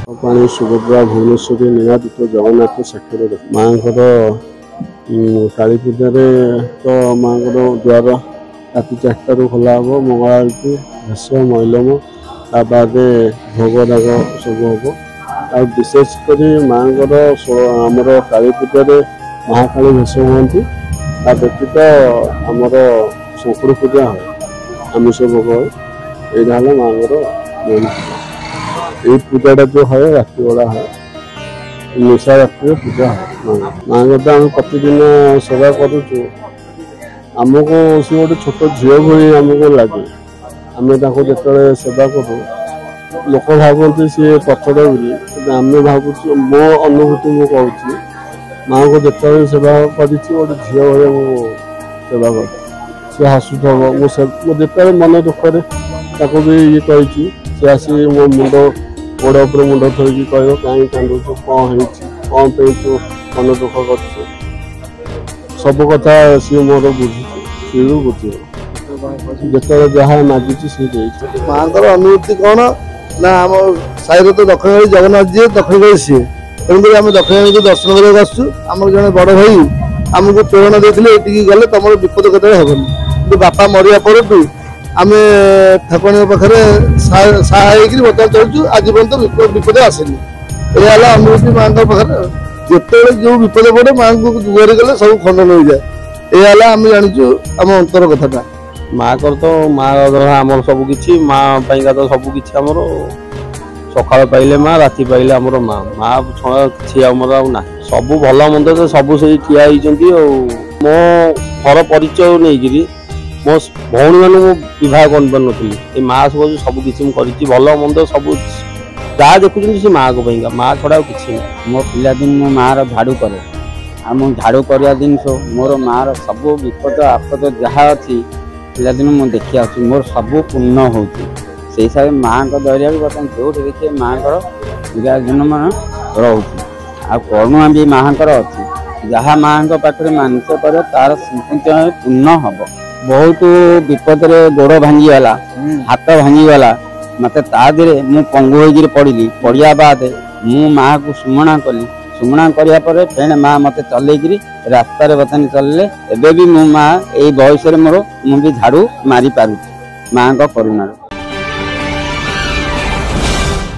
पानी सुभद्रा भुवनेश्वरी नीलादित्य जगन्नाथ साक्षर माँ काली पूजा तो माँ द्वार राति 4 खोला हम मंगल आरती घास मैलम ता बाद भोग राग सब हम आ विशेषकर माँ आमर काली पूजा महाकाली भेष हुई ता व्यतीत आमर शंकर पूजा है आमिष भोग है यहाँ माँ ये पूजाटा जो है राति बेला है निशा रात्रि पूजा है माँ को तो आम प्रतिदिन सेवा करुचु आमको सी गोटे छोट झील भाई आमको लगे आम जो सेवा करूँ लोक भावती सी पचड़ बोली आम भावुँ मो अनुभूति मुझे कहूँ माँ को जो सेवा कर झील भाई सेवा कर सी हसुथब मुझे मन दुखरे भी ये कही सी आसी मो मुंड गोड़ उपर मुंड थोड़ी कह कहीं कांदुच कौन कौन पे मन दुख कर सब कथा सी मोर बुझी सी भी बुझे जो जहाँ मागिची सी माँ अनुभूति कौन ना आम साइर तो दक्षिण जगन्नाथ जी दक्षिण सी तेणुक आम दक्षिण दर्शन करके आसु आम जड़े बड़ भाई आमको प्रेरणा देते ये गले तुम विपद कतरे हेनी कि बापा मरिया पर आम ठाकुराणी पाखे सहाय बर्तमान चलु आज पर्यंत विपद आसेनी यह अनुभूति माँ पाखे जिते जो विपद पड़े माँ को जुआरी गले सब खंडन हो जाए यह आम जाचु आम अंतर कथा माँ कर तो माँ आम सबकि माँ तो सबकि आमर सकाल पाइले माँ राति पाइले आमर माँ माँ छड़ा कि आमर ना सब भल मंद तो सब से ठिया मो घर परिचय नहीं मो भौणी मान विवाह कर माँ सब किसी भल मंद सब जहाँ देखुं से माँ को माँ छड़ा कि मो पिलादिन मो माँ झाड़ू करे झाड़ू करवा दिन मोर माँ सब विपद आपद जहाँ अच्छी पिलादिन मुझे देखी आसुँ मोर सब पूर्ण हो हिसाब से माँ को दरिया बर्तमान जो देखिए माँ को पूरा दिन मान रोचे करुणा भी माँ अच्छी जहाँ माँ पाखे मानस कर तार पूर्ण हम बहुत विपद गोड़ भांगीगला हाथ भांगीगला मत तादे मु पंगु हो पड़ी पड़ा बाद मु माँ को सुमणा कली सुमणा करा फेण माँ मत चल रास्तार बर्तमान चलले एबे भी मो माँ यही बयस मोर मुझे झाड़ू मारी पार माँ को करुणा।